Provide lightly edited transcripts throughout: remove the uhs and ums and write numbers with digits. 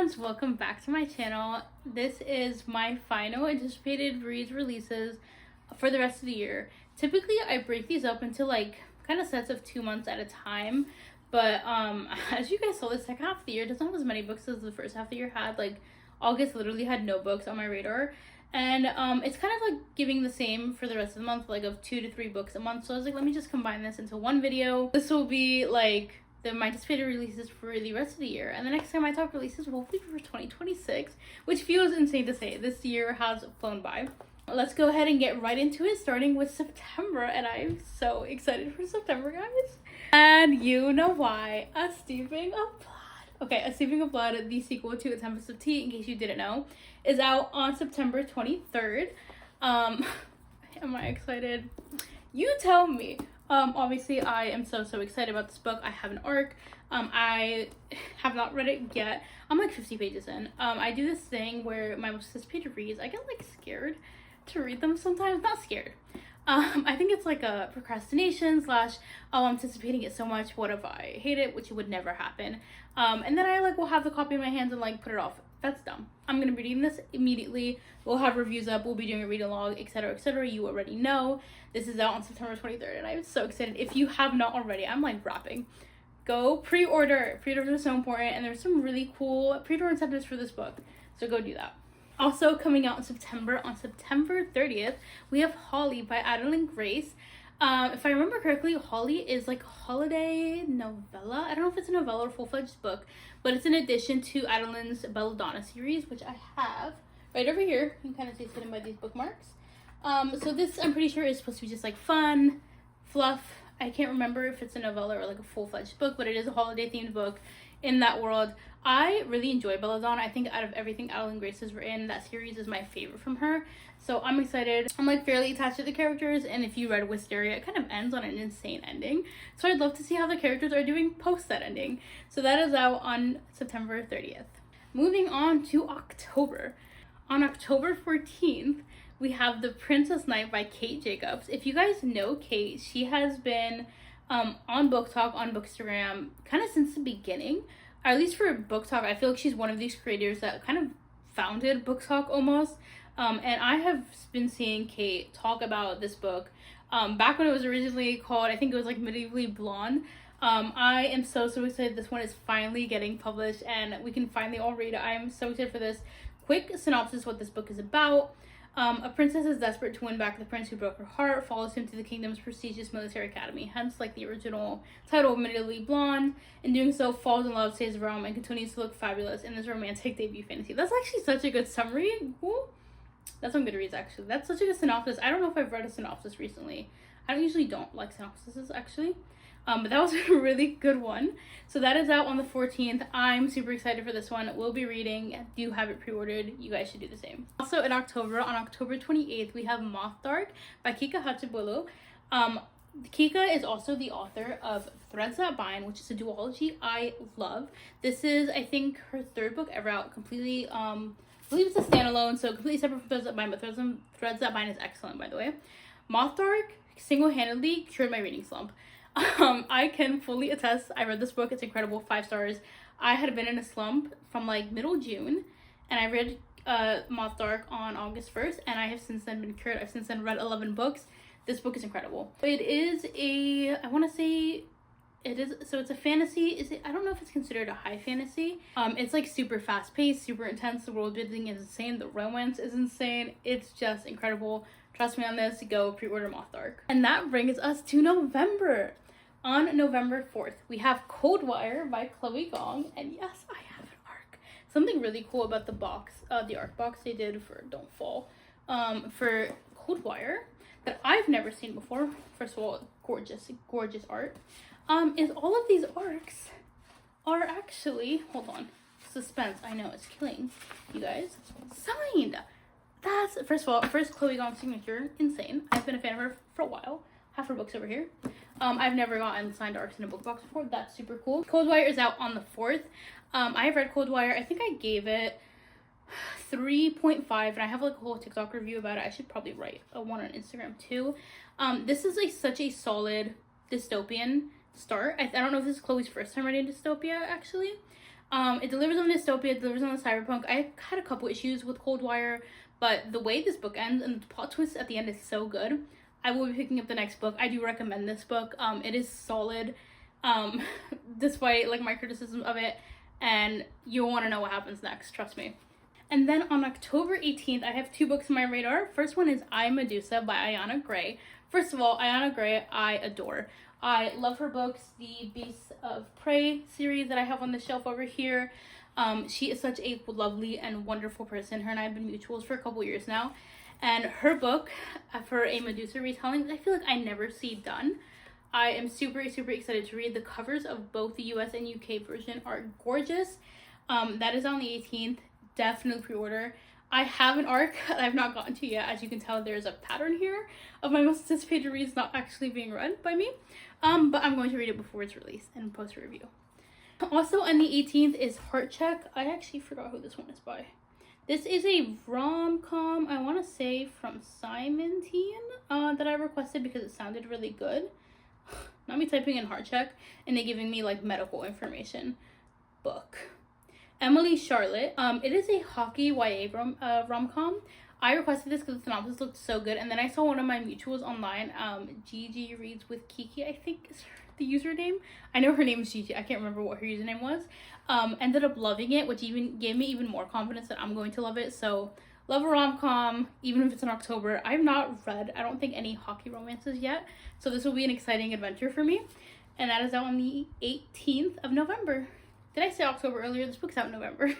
loves, welcome back to my channel. This is my final anticipated reads releases for the rest of the year. Typically I break these up into like kind of sets of 2 months at a time, but as you guys saw, the second half of the year doesn't have as many books as the first half of the year had. Like August literally had no books on my radar, and it's kind of like giving the same for the rest of the month, like of 2 to 3 books a month. So I was like, let me just combine this into one video. This will be like my anticipated releases for the rest of the year, and the next time I talk releases will be for 2026, which feels insane to say. This year has flown by. Let's go ahead and get right into it, starting with September, and I'm so excited for September, guys. And you know why. A Steeping of Blood. Okay, A Steeping of Blood, the sequel to A Tempest of Tea, in case you didn't know, is out on September 23rd. Am I excited? You tell me. Obviously I am so excited about this book. I have an arc. I have not read it yet. I'm like 50 pages in. I do this thing where my most anticipated reads, I get like scared to read them sometimes. Not scared. I think it's like a procrastination slash, oh, I'm anticipating it so much, what if I hate it, which would never happen. And then I like will have the copy in my hands and like put it off. That's dumb. I'm gonna be reading this immediately. We'll have reviews up, we'll be doing a read along, etc, etc. You already know. This is out on September 23rd, and I'm so excited. If you have not already, I'm like rapping. Go pre-order. Pre-orders are so important, and there's some really cool pre-order incentives for this book, so go do that. Also coming out in September, on September 30th, we have Holly by Adalyn Grace. If I remember correctly, Holly is like a holiday novella. I don't know if it's a novella or full-fledged book, but it's an addition to Adalyn's Belladonna series, which I have right over here. You can kind of see it's hidden by these bookmarks. So this, I'm pretty sure, is supposed to be just like fun, fluff. I can't remember if it's a novella or like a full-fledged book, but it is a holiday-themed book in that world. I really enjoy Belladonna. I think out of everything Adalyn Grace has written, that series is my favorite from her. So I'm excited. I'm like fairly attached to the characters, and if you read Wisteria, it kind of ends on an insane ending. So I'd love to see how the characters are doing post that ending. So that is out on September 30th. Moving on to October. On October 14th, we have The Princess Knight by Kate Jacobs. If you guys know Kate, she has been on Book Talk, on Bookstagram, kind of since the beginning. Or at least for Book Talk, I feel like she's one of these creators that kind of founded Book Talk almost. And I have been seeing Kate talk about this book back when it was originally called, I think it was like Medievally Blonde. I am so excited this one is finally getting published and we can finally all read it. I am so excited for this. Quick synopsis what this book is about. A princess is desperate to win back the prince who broke her heart, follows him to the kingdom's prestigious military academy, hence like the original title of Medievally Blonde. In doing so, falls in love, saves the realm, and continues to look fabulous in this romantic debut fantasy. That's actually such a good summary. Ooh. That's on Goodreads, actually. That's such a good synopsis. I don't know if I've read a synopsis recently. I usually don't like synopsises, actually. But that was a really good one. So that is out on the 14th. I'm super excited for this one. We'll be reading. Do have it pre-ordered. You guys should do the same. Also in October, on October 28th, we have Moth Dark by Kika Hachibulu. Kika is also the author of Threads That Bind, which is a duology I love. This is, I think, her 3rd book ever out. Completely, I believe it's a standalone, so completely separate from Threads That Bind, but Threads That Bind is excellent, by the way. Moth Dark single-handedly cured my reading slump. I can fully attest. I read this book. It's incredible. 5 stars. I had been in a slump from like middle June, and I read Moth Dark on August 1st, and I have since then been cured. I've since then read 11 books. This book is incredible. It is a, I want to say, it is, so it's a fantasy. Is it, I don't know if it's considered a high fantasy. It's like super fast paced, super intense. The world building is insane. The romance is insane. It's just incredible. Trust me on this. Go pre-order Moth Dark. And that brings us to November. On November 4th, we have Coldwire by Chloe Gong, and yes, I have an arc. Something really cool about the box, the arc box they did for Don't Fall, for Coldwire that I've never seen before. First of all, gorgeous art. Is all of these arcs are actually, hold on, suspense. I know it's killing you guys. Signed. That's first of all, first Chloe Gong signature, insane. I've been a fan of her for a while. Half her books over here. I've never gotten signed arcs in a book box before. That's super cool. Coldwire is out on the 4th. I have read Coldwire. I think I gave it 3.5, and I have like a whole TikTok review about it. I should probably write a one on Instagram too. This is like such a solid dystopian start. I don't know if this is Chloe's first time writing dystopia, actually. It delivers on dystopia, it delivers on the cyberpunk. I had a couple issues with Coldwire, but the way this book ends and the plot twist at the end is so good. I will be picking up the next book. I do recommend this book. It is solid, despite like my criticism of it, and you'll want to know what happens next, trust me. And then on October 18th, I have 2 books on my radar. First one is I, Medusa by Ayana Gray. First of all, Ayana Gray, I adore. I love her books, the Beasts of Prey series that I have on the shelf over here. She is such a lovely and wonderful person. Her and I have been mutuals for a couple years now. And her book, for a Medusa retelling, I feel like I never see done. I am super excited to read. The covers of both the US and UK version are gorgeous. That is on the 18th. Definitely pre-order. I have an arc that I've not gotten to yet. As you can tell, there's a pattern here of my most anticipated reads not actually being read by me. But I'm going to read it before it's released and post a review. Also on the 18th is Heart Check. I actually forgot who this one is by. This is a rom-com, I want to say from Simon Teen, that I requested because it sounded really good. Not me typing in Heart Check and they giving me like medical information. Book. Emily Charlotte. It is a hockey YA rom-com. I requested this because the synopsis looked so good, and then I saw one of my mutuals online, Gigi Reads with Kiki, I think is the username. I know her name is Gigi, I can't remember what her username was. Ended up loving it, which even gave me even more confidence that I'm going to love it. So, love a rom-com, even if it's in October. I've not read, I don't think, any hockey romances yet, so this will be an exciting adventure for me. And that is out on the 18th of November. Did I say October earlier? This book's out in November.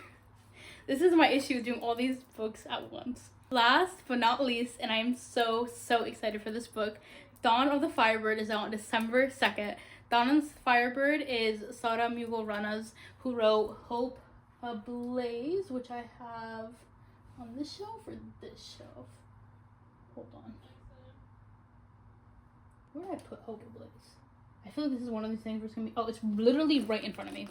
This is my issue with doing all these books at once. Last but not least, and I'm so excited for this book, Dawn of the Firebird is out on December 2nd. Dawn of the Firebird is Sara Mugul-Rana's, who wrote Hope Ablaze, which I have on this shelf or this shelf. Hold on. Where did I put Hope Ablaze? I feel like this is one of these things where it's gonna be, oh, it's literally right in front of me.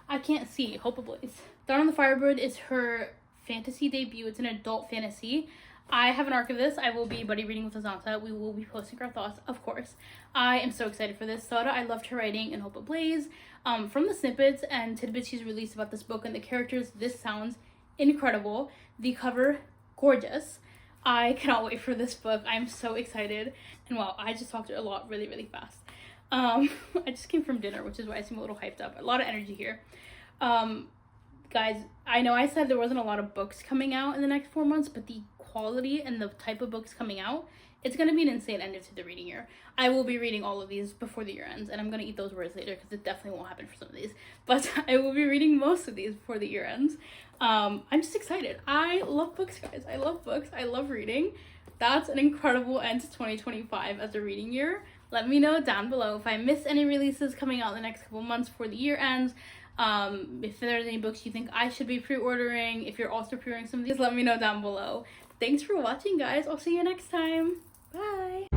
I can't see. Hope Ablaze. Dawn of the Firebird is her fantasy debut. It's an adult fantasy. I have an arc of this. I will be buddy reading with Azanta. We will be posting our thoughts, of course. I am so excited for this. Sara, I loved her writing in Hope Ablaze. From the snippets and tidbits she's released about this book and the characters, this sounds incredible. The cover, gorgeous. I cannot wait for this book. I'm so excited. And wow, I just talked a lot really fast. I just came from dinner, which is why I seem a little hyped up. A lot of energy here. Guys, I know I said there wasn't a lot of books coming out in the next 4 months, but the quality and the type of books coming out, it's going to be an insane end to the reading year. I will be reading all of these before the year ends, and I'm going to eat those words later because it definitely won't happen for some of these. But I will be reading most of these before the year ends. I'm just excited. I love books, guys. I love books. I love reading. That's an incredible end to 2025 as a reading year. Let me know down below if I miss any releases coming out in the next couple months before the year ends. If there's any books you think I should be pre-ordering, if you're also pre-ordering some of these, let me know down below. Thanks for watching, guys. I'll see you next time. Bye.